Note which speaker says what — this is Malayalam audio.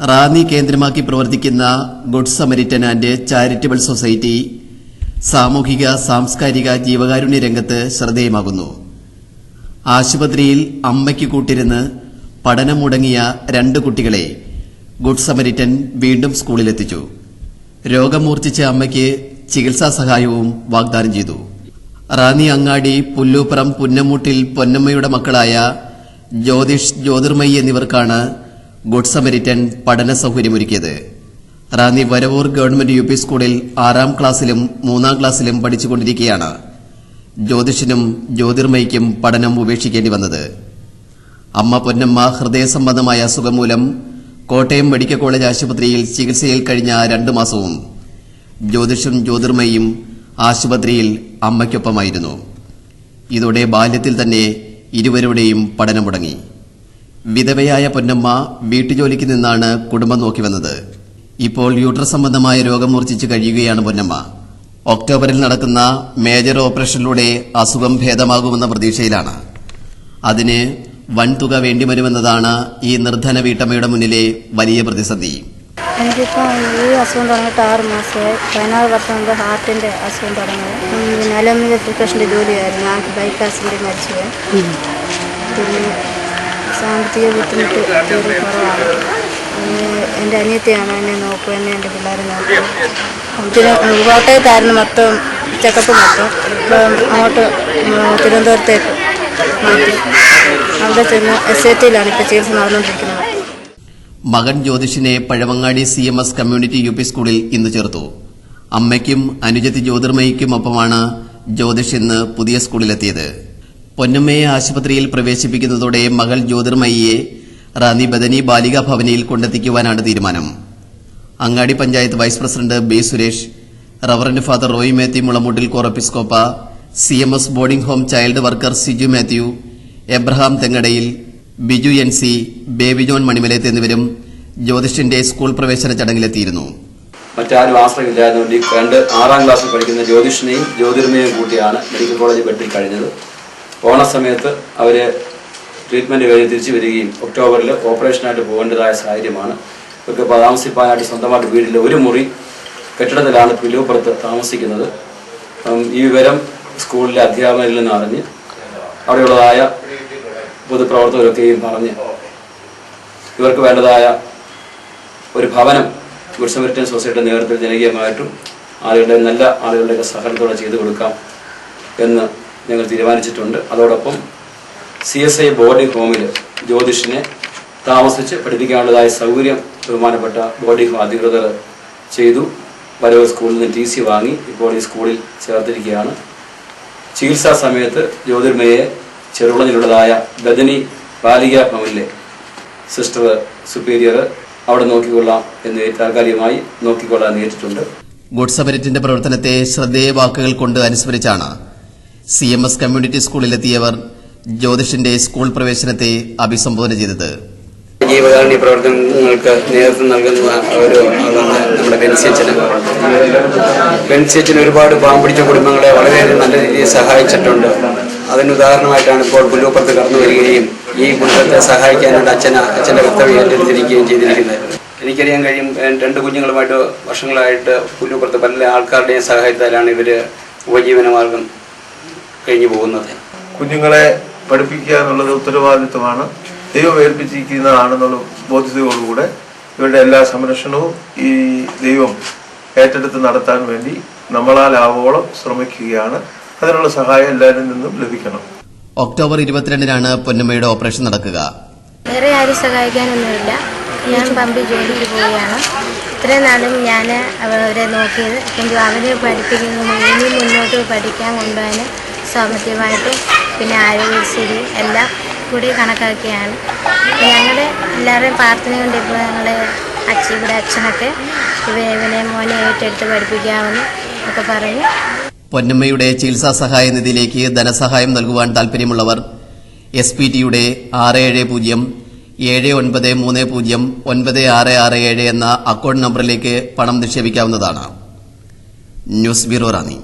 Speaker 1: റാന്നി കേന്ദ്രമാക്കി പ്രവർത്തിക്കുന്ന good Samaritan and charitable society സാമൂഹിക സാംസ്കാരിക ജീവകാരുണ്യ രംഗത്ത് ശ്രദ്ധേയമാകുന്നു. ആശുപത്രിയിൽ അമ്മയ്ക്ക് കൂട്ടിരുന്ന് പഠനം മുടങ്ങിയ 2 കുട്ടികളെ ഗുഡ് സമരിറ്റൻ വീണ്ടും സ്കൂളിലെത്തിച്ചു. രോഗം മൂർച്ഛിച്ച അമ്മയ്ക്ക് ചികിത്സാ സഹായവും വാഗ്ദാനം ചെയ്തു. റാന്നി അങ്ങാടി പുല്ലൂപ്പുറം പുന്നമൂട്ടിൽ പൊന്നമ്മയുടെ മക്കളായ ജ്യോതിഷ്, ജ്യോതിർമയി എന്നിവർക്കാണ് ഗുഡ് സമരിറ്റൻ പഠന സൌകര്യമൊരുക്കിയത്. റാന്നി വരവൂർ ഗവൺമെന്റ് UP സ്കൂളിൽ 6ാം ക്ലാസ്സിലും 3ാം ക്ലാസ്സിലും പഠിച്ചുകൊണ്ടിരിക്കെയാണ് ജ്യോതിഷിനും ജ്യോതിർമയിക്കും പഠനം ഉപേക്ഷിക്കേണ്ടി വന്നത്. അമ്മ പൊന്നമ്മ ഹൃദയ സംബന്ധമായ അസുഖം മൂലം കോട്ടയം മെഡിക്കൽ കോളേജ് ആശുപത്രിയിൽ ചികിത്സയിൽ കഴിഞ്ഞ 2 മാസവും ജ്യോതിഷും ജ്യോതിർമയും ആശുപത്രിയിൽ അമ്മയ്ക്കൊപ്പമായിരുന്നു. ഇതോടെ ബാല്യത്തിൽ തന്നെ ഇരുവരുടെയും പഠനം മുടങ്ങി. വിധവയായ പൊന്നമ്മ വീട്ടുജോലിക്ക് നിന്നാണ് കുടുംബം നോക്കിവന്നത്. ഇപ്പോൾ യൂട്രസ് സംബന്ധമായ രോഗം മൂർച്ഛിച്ച് കഴിയുകയാണ് പൊന്നമ്മ. ഒക്ടോബറിൽ നടക്കുന്ന മേജർ ഓപ്പറേഷനിലൂടെ അസുഖം ഭേദമാകുമെന്ന പ്രതീക്ഷയിലാണ്. അതിന് വൻതുക വേണ്ടിവരുമെന്നതാണ് ഈ നിർധന വീട്ടമ്മയുടെ മുന്നിലെ വലിയ പ്രതിസന്ധി.
Speaker 2: എനിക്കിപ്പോൾ ഈ അസുഖം തുടങ്ങിയിട്ട് 6 മാസമായി. 16 വർഷം മുമ്പ് ഹാർട്ടിൻ്റെ അസുഖം തുടങ്ങിയത്. പിന്നെ അലുമിനിയം ഫാബ്രിക്കേഷൻ്റെ ജോലിയായിരുന്നു. ഞാൻ ബൈക്ക് ആക്സിഡൻറ്റ് മരിച്ചുപോയി. പിന്നെ സാമ്പത്തിക ബുദ്ധിമുട്ട് തീരെ കുറവാണ്. എൻ്റെ അനിയത്തിയാണ് എന്നെ നോക്കും, എന്നെ എൻ്റെ പിള്ളേരെ നോക്കും. കോട്ടയത്തായിരുന്നു മൊത്തം ചെക്കപ്പ് മൊത്തം. ഇപ്പം അങ്ങോട്ട് തിരുവനന്തപുരത്തേക്ക് മാറ്റി. അവിടെ ചെന്ന് SATയിലാണ് ഇപ്പോൾ ചികിത്സ നടന്നുകൊണ്ടിരിക്കുന്നത്.
Speaker 1: മകൻ ജ്യോതിഷിനെ പഴവങ്ങാടി CMS കമ്മ്യൂണിറ്റി UP സ്കൂളിൽ ഇന്ന് ചേർത്തു. അമ്മയ്ക്കും അനുജത്തി ജ്യോതിർമയിക്കുമൊപ്പമാണ് ജ്യോതിഷ് ഇന്ന് പുതിയ സ്കൂളിലെത്തിയത്. പൊന്നമ്മയെ ആശുപത്രിയിൽ പ്രവേശിപ്പിക്കുന്നതോടെ മകൾ ജ്യോതിർമയിയെ റാന്നി ബദനി ബാലികാ ഭവനിൽ കൊണ്ടെത്തിക്കുവാനാണ് തീരുമാനം. Angadi panchayat vice president B. Suresh, reverend father Roy Mathew Mulamoottil Corepiscopa, CMS boarding home child worker Siju Mathew, Abraham Thengadayil, Biju NC, Baby John Manimalayath എന്നിവരും ജ്യോതിഷിന്റെ സ്കൂൾ പ്രവേശന ചടങ്ങിലെത്തിയിരുന്നു.
Speaker 3: മറ്റാരും ആശ്രയമില്ലായതുകൊണ്ട് 6ാം ക്ലാസ്സിൽ പഠിക്കുന്ന ജ്യോതിഷിനെയും ജ്യോതിർമയെയും കൂട്ടിയാണ് മെഡിക്കൽ കോളേജ് ബെഡിൽ കഴിഞ്ഞത്. ഓണസമയത്ത് അവർ ട്രീറ്റ്മെന്റ് കഴിഞ്ഞ് തിരിച്ചു വരികയും ഒക്ടോബറിൽ ഓപ്പറേഷനായിട്ട് പോകേണ്ടതായ സാഹചര്യമാണ്. ഇവർക്ക് താമസിപ്പാനായിട്ട് സ്വന്തമായിട്ട് വീട്ടിൽ 1 മുറി കെട്ടിടത്തിലാണ് പുല്ലൂപ്പുറത്ത് താമസിക്കുന്നത്. ഈ വിവരം സ്കൂളിലെ അധ്യാപകരിൽ നിന്ന് അറിഞ്ഞ് അവിടെയുള്ളതായ പൊതുപ്രവർത്തകരൊക്കെയും പറഞ്ഞ് ഇവർക്ക് വേണ്ടതായ ഒരു ഭവനം ഗുഡ് സമരിറ്റൻ സൊസൈറ്റിയുടെ നേതൃത്വത്തിൽ ജനകീയമായിട്ടും നല്ല ആളുകളുടെയൊക്കെ സഹകരണത്തോടെ ചെയ്തു കൊടുക്കാം എന്ന് ഞങ്ങൾ തീരുമാനിച്ചിട്ടുണ്ട്. അതോടൊപ്പം CSI ബോർഡിംഗ് ഹോമിൽ ജ്യോതിഷിനെ താമസിച്ച് പഠിപ്പിക്കാനുള്ളതായ സൗകര്യം ബഹുമാനപ്പെട്ട ബോർഡിംഗ് ഹോം അധികൃതർ ചെയ്തു. വരവൂർ സ്കൂളിൽ നിന്ന് TC വാങ്ങി ഇപ്പോൾ ഈ സ്കൂളിൽ ചേർത്തിരിക്കുകയാണ്. ചികിത്സാ സമയത്ത് ജ്യോതിർമയെ ചെറുകുളഞ്ഞിലുള്ളതായ ബദനി ബാലികാ ഭവനിലെ സിസ്റ്റർ സുപ്പീരിയർ അവിടെ നോക്കിക്കൊള്ളാം എന്ന് താൽക്കാലികമായി നോക്കിക്കൊള്ളാൻ നേരിട്ടുണ്ട്.
Speaker 1: ഗുഡ് സമരിറ്റന്റെ പ്രവർത്തനത്തെ ശ്രദ്ധേയ വാക്കുകൾ കൊണ്ട് അനുസ്മരിച്ചാണ് CMS കമ്മ്യൂണിറ്റി സ്കൂളിലെത്തിയവർ ജ്യോതിഷിന്റെ സ്കൂൾ പ്രവേശനത്തെ അഭിസംബോധന ചെയ്തത്.
Speaker 3: ജീവകാരുണ്യ പ്രവർത്തനങ്ങൾക്ക് നേതൃത്വം നൽകുന്ന നമ്മുടെ ബെൻസിയച്ചന് ഒരുപാട് പാവം പിടിച്ച കുടുംബങ്ങളെ വളരെയധികം നല്ല രീതിയിൽ സഹായിച്ചിട്ടുണ്ട്. അതിന് ഉദാഹരണമായിട്ടാണ് ഇപ്പോൾ പുല്ലൂപ്പുറത്ത് കടന്നു വരികയും ഈ കുടുംബത്തെ സഹായിക്കാനായിട്ട് അച്ഛൻ്റെ കർത്തവ്യം ഏറ്റെടുത്തിരിക്കുകയും ചെയ്തിരിക്കുന്നത്. എനിക്കറിയാൻ കഴിയും. 2 കുഞ്ഞുങ്ങളുമായിട്ട് വർഷങ്ങളായിട്ട് പുല്ലൂപ്പുറത്ത് പല ആൾക്കാരുടെയും സഹായത്താലാണ് ഇവർ ഉപജീവനമാർഗം കഴിഞ്ഞു പോകുന്നത്.
Speaker 4: കുഞ്ഞുങ്ങളെ പഠിപ്പിക്കുക എന്നുള്ളത് ഉത്തരവാദിത്വമാണ്, ദൈവം ഏൽപ്പിച്ചിരിക്കുന്നതാണെന്നുള്ള ബോധ്യതയോടുകൂടെ ഇവരുടെ എല്ലാ സംരക്ഷണവും ഈ ദൈവം ഏറ്റെടുത്ത് നടത്താൻ വേണ്ടി നമ്മളാലാവോളം ശ്രമിക്കുകയാണ്. അതിനുള്ള സഹായം എല്ലാവരിൽ നിന്നും ലഭിക്കണം.
Speaker 1: ഒക്ടോബർ 22-നാണ് പൊന്നമ്മയുടെ ഓപ്പറേഷൻ നടക്കുക.
Speaker 2: വേറെ ആരും സഹായിക്കാനൊന്നുമില്ല. ഞാൻ പമ്പിൽ ജോലിക്ക് പോവുകയാണ്. ഇത്രയും നാളും ഞാൻ അവരെ നോക്കിയത്. എങ്കിലും അവരെ പഠിപ്പിക്കുന്നതിന് ഇനി മുന്നോട്ട് പഠിക്കാൻ കൊണ്ടുപോകാൻ സാമ്പത്തികമായിട്ടും പിന്നെ ആരോഗ്യസ്ഥിതി എല്ലാം കൂടി കണക്കാക്കിയാണ്. ഞങ്ങളുടെ എല്ലാവരുടെയും പ്രാർത്ഥന കൊണ്ട് ഇപ്പോൾ ഞങ്ങളുടെ അച്ഛനൊക്കെ ഇവനെ മോനെ ഏറ്റെടുത്ത് പഠിപ്പിക്കാമെന്ന് ഒക്കെ പറയും.
Speaker 1: പൊന്നമ്മയുടെ ചികിത്സാ സഹായ നിധിയിലേക്ക് ധനസഹായം നൽകുവാൻ താൽപര്യമുള്ളവർ SPTയുടെ 67079309667 എന്ന അക്കൗണ്ട് നമ്പറിലേക്ക് പണം നിക്ഷേപിക്കാവുന്നതാണ്. News bureau Ranni.